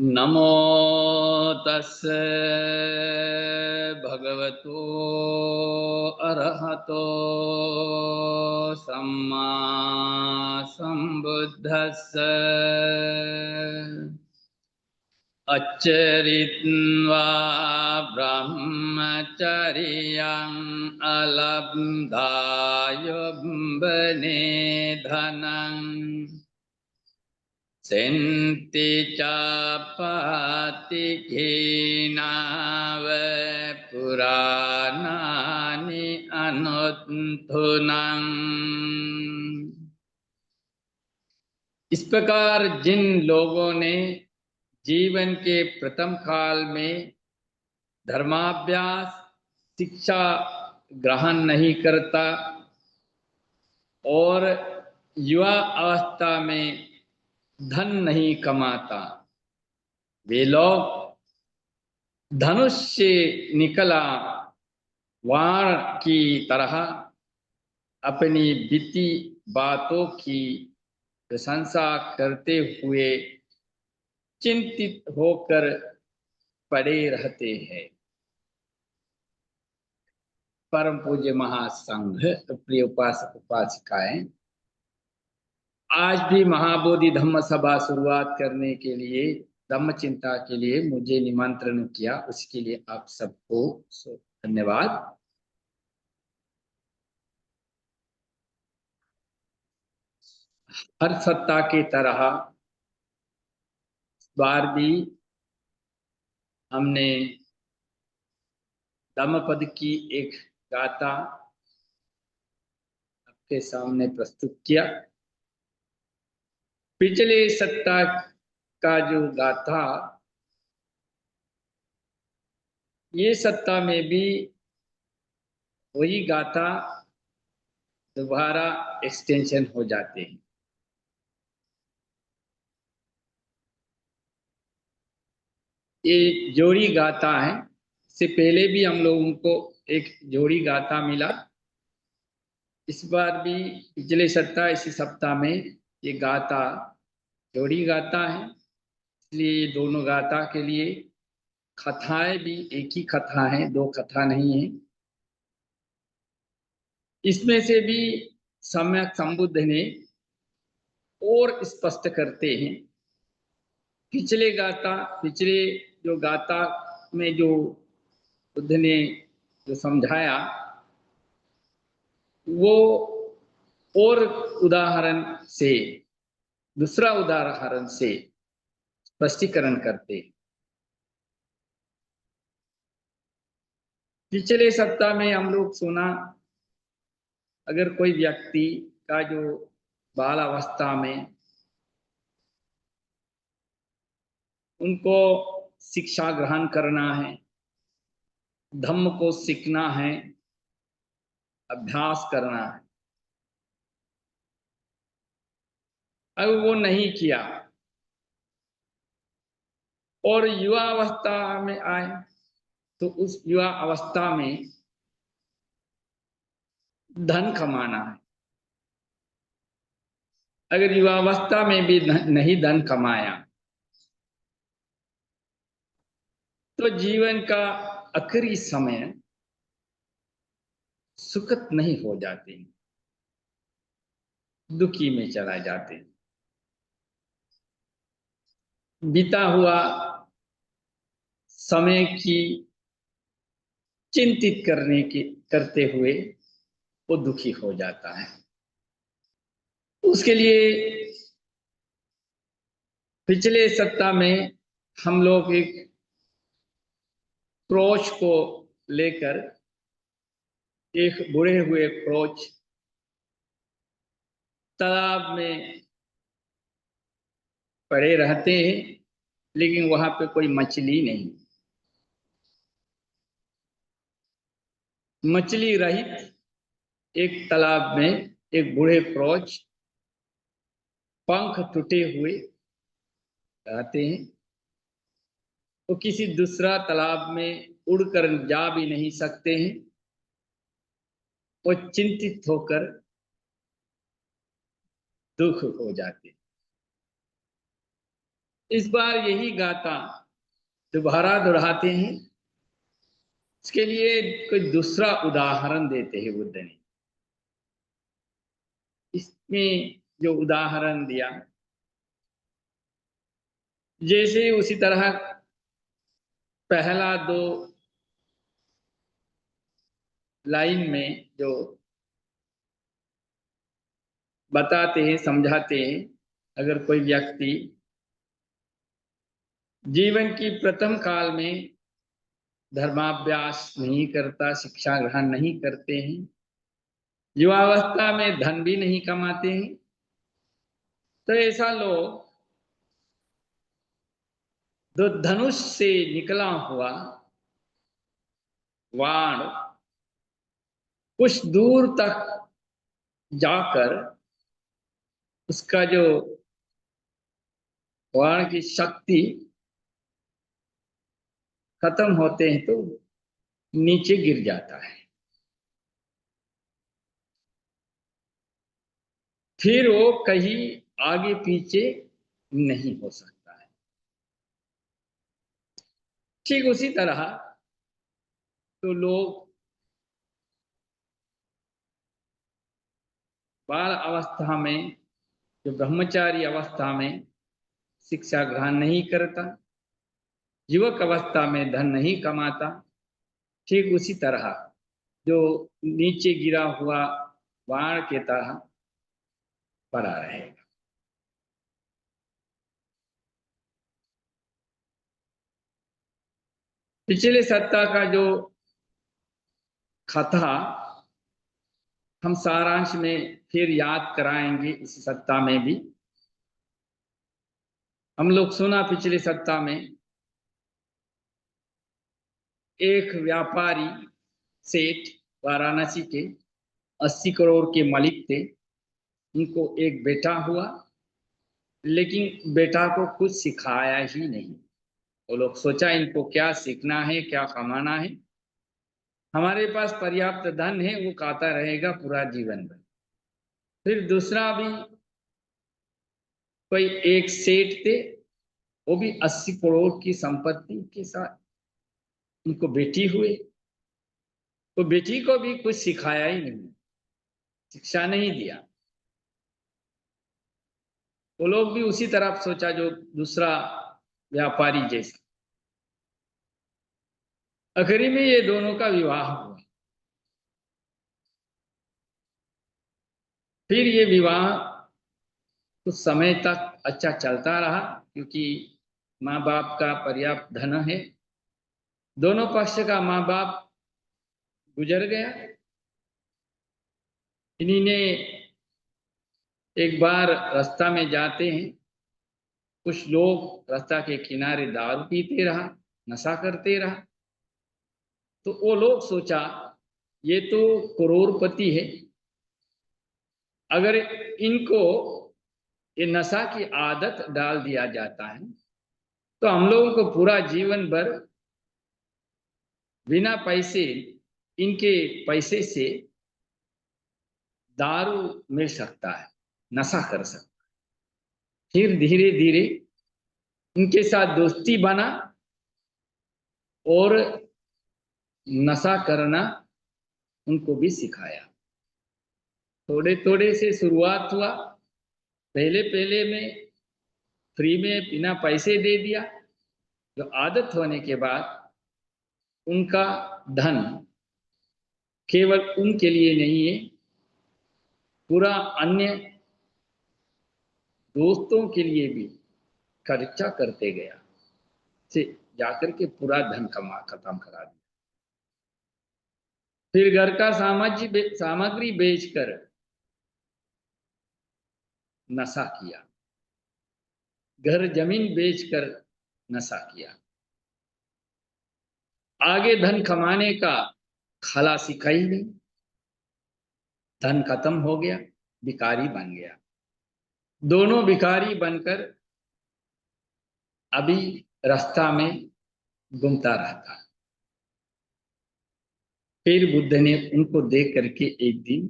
नमो तस्से भगवतो अरहतो सम्मा संबुद्धस्से अच्चरित्वा ब्रह्मचर्यं अलब्धायुम्बने धनं सेन्ति चापति घीनाव पुराणानि अनुत्थुनम्। इस प्रकार जिन लोगों ने जीवन के प्रथम काल में धर्माभ्यास शिक्षा ग्रहण नहीं करता और युवा अवस्था में धन नहीं कमाता, वे लोग धनुष से निकला वाण की तरह अपनी बीती बातों की प्रशंसा करते हुए चिंतित होकर पड़े रहते हैं। परम पूज्य महासंघ, प्रिय उपासक उपासिकाएं, आज भी महाबोधि धम्म सभा शुरुआत करने के लिए, धम्म चिंता के लिए मुझे निमंत्रण किया, उसके लिए आप सबको धन्यवाद। हर सप्ताह की तरह इस बार भी हमने धम्मपद की एक गाथा आपके सामने प्रस्तुत किया। पिछले सप्ताह का जो गाथा, ये सप्ताह में भी वही गाथा दोबारा एक्सटेंशन हो जाते हैं। ये जोड़ी गाथा है। इससे पहले भी हम लोगों को एक जोड़ी गाथा मिला। इस बार भी पिछले सप्ताह इसी सप्ताह में ये गाथा जोड़ी गाथा है, इसलिए ये दोनों गाथा के लिए कथाएं भी एक ही कथा है, दो कथा नहीं है। इसमें से भी सम्यक संबुद्ध ने और स्पष्ट करते हैं। पिछले जो गाथा में जो बुद्ध ने जो समझाया, वो और उदाहरण से, दूसरा उदाहरण से स्पष्टीकरण करते हैं। पिछले सप्ताह में हम लोग सुना, अगर कोई व्यक्ति का जो बाल अवस्था में उनको शिक्षा ग्रहण करना है, धम्म को सीखना है, अभ्यास करना है, अगर वो नहीं किया और युवा अवस्था में आए, तो उस युवा अवस्था में धन कमाना है। अगर युवावस्था में भी नहीं धन कमाया, तो जीवन का आखिरी समय सुखद नहीं हो जाते, दुखी में चला जाते। बीता हुआ समय की चिंतित करते हुए वो दुखी हो जाता है। उसके लिए पिछले सप्ताह में हम लोग एक क्रोच को लेकर, एक बुढ़े हुए क्रोच तालाब में पड़े रहते हैं, लेकिन वहां पे कोई मछली नहीं, मछली रहित एक तालाब में एक बूढ़े क्रोच पंख टूटे हुए रहते हैं। वो किसी दूसरा तालाब में उड़कर जा भी नहीं सकते हैं। वो चिंतित होकर दुख हो जाते हैं। इस बार यही गाथा दोबारा दोहराते हैं। इसके लिए कोई दूसरा उदाहरण देते हैं बुद्ध ने। इसमें जो उदाहरण दिया, जैसे उसी तरह पहला दो लाइन में जो बताते हैं, समझाते हैं, अगर कोई व्यक्ति जीवन की प्रथम काल में धर्माभ्यास नहीं करता, शिक्षा ग्रहण नहीं करते हैं, युवावस्था में धन भी नहीं कमाते हैं, तो ऐसा लोग जो धनुष से निकला हुआ बाण कुछ दूर तक जाकर उसका जो बाण की शक्ति खत्म होते हैं तो नीचे गिर जाता है। फिर वो कहीं आगे पीछे नहीं हो सकता है। ठीक उसी तरह तो लोग बाल अवस्था में, जो ब्रह्मचारी अवस्था में शिक्षा ग्रहण नहीं करता, युवक अवस्था में धन नहीं कमाता, ठीक उसी तरह जो नीचे गिरा हुआ बाण के तरह पड़ा रहेगा। पिछले सप्ताह का जो कथा हम सारांश में फिर याद कराएंगे इस सप्ताह में भी। हम लोग सुना पिछले सप्ताह में एक व्यापारी सेठ वाराणसी के 80 करोड़ के मालिक थे। उनको एक बेटा हुआ, लेकिन बेटा को कुछ सिखाया ही नहीं। वो लोग सोचा इनको क्या सीखना है, क्या कमाना है, हमारे पास पर्याप्त धन है, वो खाता रहेगा पूरा जीवन भर। फिर दूसरा भी कोई एक सेठ थे, वो भी 80 करोड़ की संपत्ति के साथ, उनको बेटी हुई, तो बेटी को भी कुछ सिखाया ही नहीं, शिक्षा नहीं दिया। वो लोग भी उसी तरफ सोचा जो दूसरा व्यापारी जैसा। आखिरी में ये दोनों का विवाह हुआ। फिर ये विवाह कुछ समय तक अच्छा चलता रहा, क्योंकि माँ बाप का पर्याप्त धन है। दोनों पक्ष का माँ बाप गुजर गया। इन्हीं ने एक बार रास्ता में जाते हैं, कुछ लोग रास्ता के किनारे दारू पीते रहा, नशा करते रहा। तो वो लोग सोचा ये तो करोड़पति है, अगर इनको ये नशा की आदत डाल दिया जाता है तो हम लोगों को पूरा जीवन भर बिना पैसे, इनके पैसे से दारू मिल सकता है, नशा कर सकता है। फिर धीरे धीरे इनके साथ दोस्ती बना और नशा करना उनको भी सिखाया। थोड़े थोड़े से शुरुआत हुआ। पहले पहले में फ्री में बिना पैसे दे दिया। जो आदत होने के बाद उनका धन केवल उनके लिए नहीं है, पूरा अन्य दोस्तों के लिए भी खर्चा करते गया, से जाकर के पूरा धन कमा खत्म करा दिया। फिर घर का सामग्री बेचकर नशा किया, घर जमीन बेचकर नशा किया। आगे धन कमाने का खाला सीखा ही नहीं, धन खत्म हो गया, भिखारी बन गया। दोनों भिखारी बनकर अभी रास्ता में घूमता रहता। फिर बुद्ध ने उनको देख करके एक दिन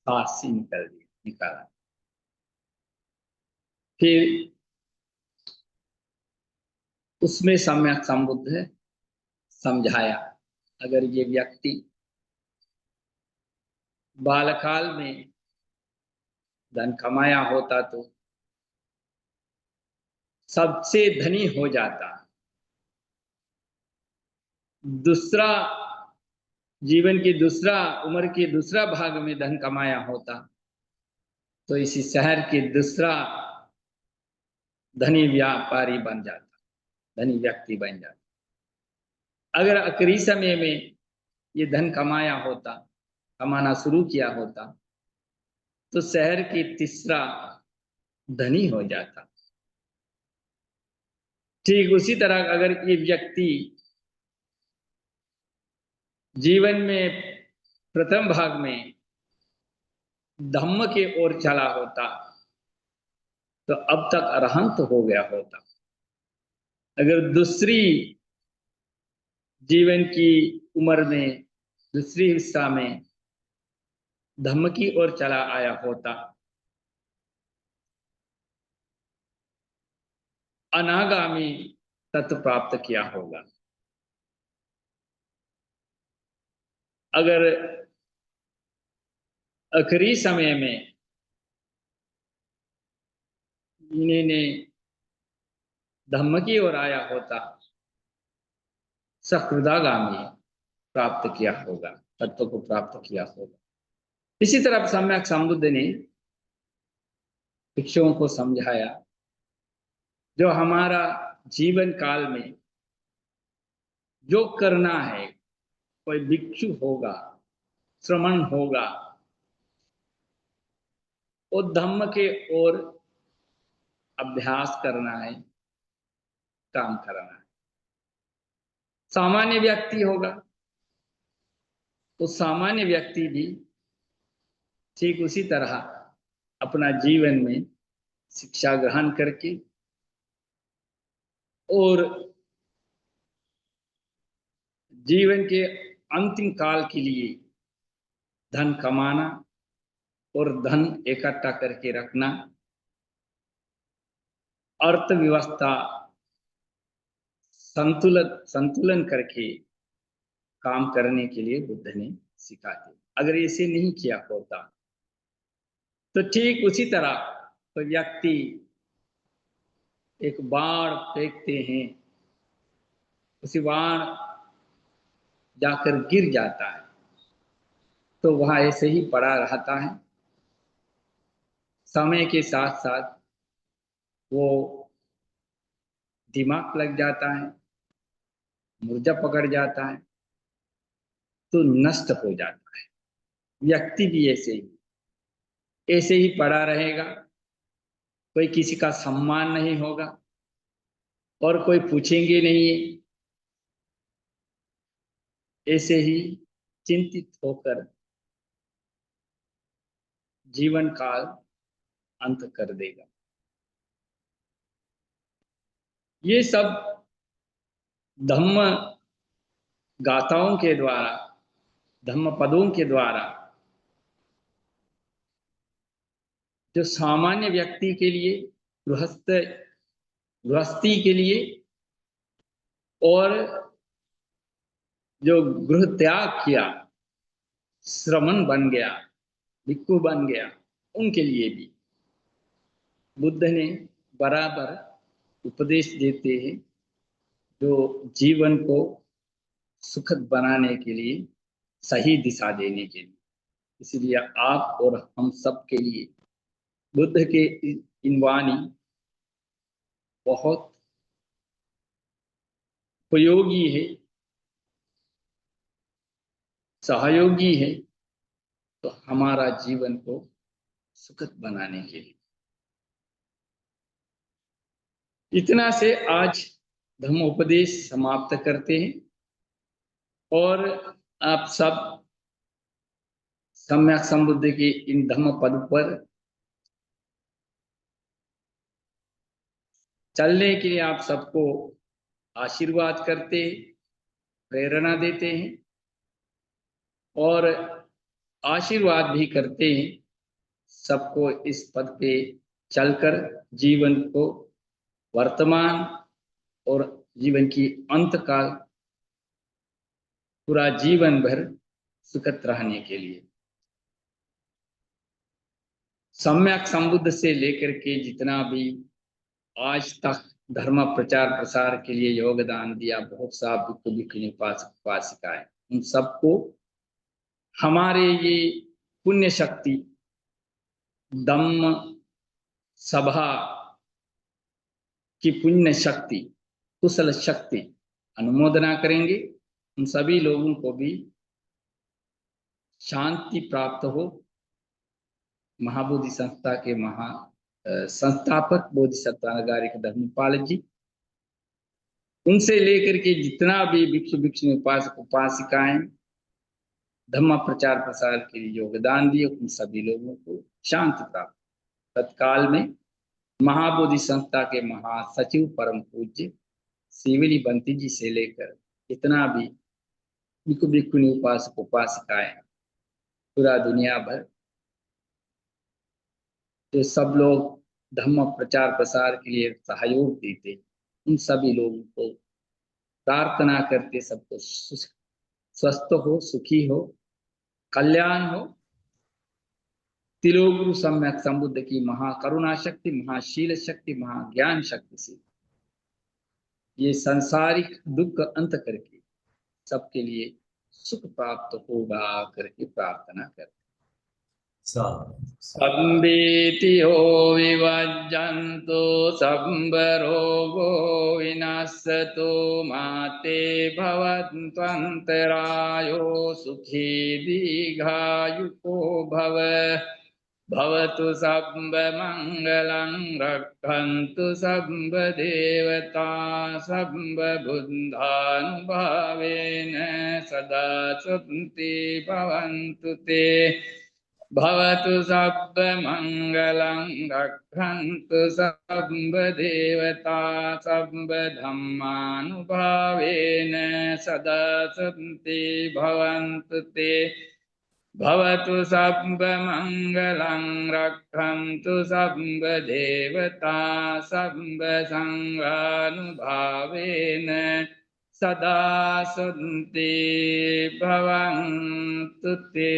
सांस से निकाला। फिर उसमें सम्यक संबुद्ध समझाया। अगर ये व्यक्ति बालकाल में धन कमाया होता तो सबसे धनी हो जाता, दूसरा जीवन की दूसरा उम्र के दूसरा भाग में धन कमाया होता तो इसी शहर के दूसरा धनी व्यापारी बन जाता, धनी व्यक्ति बन जाता। अगर आखिरी समय में ये धन कमाया होता, कमाना शुरू किया होता तो शहर की तीसरा धनी हो जाता। ठीक उसी तरह अगर ये व्यक्ति जीवन में प्रथम भाग में धम्म के ओर चला होता तो अब तक अरहंत हो गया होता। अगर दूसरी जीवन की उम्र में दूसरी हिस्सा में धम्म की ओर चला आया होता, अनागामी तत्व प्राप्त किया होगा। अगर आखिरी समय में इन्होंने धम्म की ओर आया होता, सकृदागामी प्राप्त किया होगा, तत्व को प्राप्त किया होगा। इसी तरह सम्यक संबुद्ध ने भिक्षुओं को समझाया, जो हमारा जीवन काल में जो करना है, कोई भिक्षु होगा, श्रमण होगा, वो धम्म के ओर अभ्यास करना है, काम करना है। सामान्य व्यक्ति होगा तो सामान्य व्यक्ति भी ठीक उसी तरह अपना जीवन में शिक्षा ग्रहण करके और जीवन के अंतिम काल के लिए धन कमाना और धन इकट्ठा करके रखना, अर्थव्यवस्था संतुलन करके काम करने के लिए बुद्ध ने सिखाते। अगर इसे नहीं किया होता तो ठीक उसी तरह कोई व्यक्ति एक बाण फेंकते हैं, उसी बाण जाकर गिर जाता है तो वहां ऐसे ही पड़ा रहता है। समय के साथ साथ वो दिमाग लग जाता है, मुर्जा पकड़ जाता है तो नष्ट हो जाता है। व्यक्ति भी ऐसे ही पड़ा रहेगा, कोई किसी का सम्मान नहीं होगा और कोई पूछेंगे नहीं है, ऐसे ही चिंतित होकर जीवन काल अंत कर देगा। ये सब धम्म गाथाओं के द्वारा, धम्म पदों के द्वारा जो सामान्य व्यक्ति के लिए, गृहस्थी के लिए और जो गृह त्याग किया, श्रमण बन गया, भिक्षु बन गया, उनके लिए भी बुद्ध ने बराबर उपदेश देते हैं, जो जीवन को सुखद बनाने के लिए, सही दिशा देने के लिए। इसलिए आप और हम सब के लिए बुद्ध के इन वाणी बहुत उपयोगी है, सहयोगी है, तो हमारा जीवन को सुखद बनाने के लिए। इतना से आज धम्मोपदेश समाप्त करते हैं और आप सब सम्यक संबुद्ध के इन धम्म पद पर चलने के लिए आप सबको आशीर्वाद करते, प्रेरणा देते हैं और आशीर्वाद भी करते हैं सबको इस पद पे चलकर जीवन को वर्तमान और जीवन की अंत का पूरा जीवन भर सुखद रहने के लिए। सम्यक संबुद्ध से लेकर के जितना भी आज तक धर्म प्रचार प्रसार के लिए योगदान दिया, बहुत सा भिक्खु भिक्खुनी उपासक उपासिकाएं, उन सबको हमारे ये पुण्य शक्ति धम्म सभा की पुण्य शक्ति, कुशल शक्ति अनुमोदना करेंगे। उन सभी लोगों को भी शांति प्राप्त हो। महाबोधि संस्था के संस्थापक बोधिसत्व अनागारिक धर्मपाल जी, उनसे लेकर के जितना भी भिक्षु भिक्षुणी उपासक उपासिकाएं धर्म प्रचार प्रसार के लिए योगदान दिए, उन सभी लोगों को शांति प्राप्त। तत्काल में महाबोधि संस्था के महासचिव परम पूज्य शिवली बंती जी से लेकर जितना भी भिक्षु भिक्षुणी उपासक उपासिकाएं पूरा दुनिया भर जो सब लोग धर्म प्रचार प्रसार के लिए सहयोग देते, उन सभी लोगों को प्रार्थना करते सबको स्वस्थ हो, सुखी हो, कल्याण हो। तिलोगुरु सम्यक संबुद्ध की महाकरुणा शक्ति, महाशील शक्ति, महाज्ञान शक्ति से ये सांसारिक दुख अंत करके सबके लिए सुख प्राप्त होगा करके प्रार्थना करते। सम्भीतियो विवज्जन्तु सम्बरोगो विनश्यतु माते भवन्त्वन्तरायो सुखी दीर्घायुको भव। भवतु सर्वमङ्गलं रक्षन्तु सर्वदेवता सर्वबुद्धानुभावेन सदा सन्ति भवन्तु ते। भवतु सर्वमङ्गलं रक्षन्तु सर्वदेवता सर्वधर्मानुभावेन सदा सन्ति भवन्तु ते। भवतु सर्वमङ्गलं रक्षन्तु सर्वदेवता सर्वसंघानुभावेन सदा सन्ति भवन्तु ते।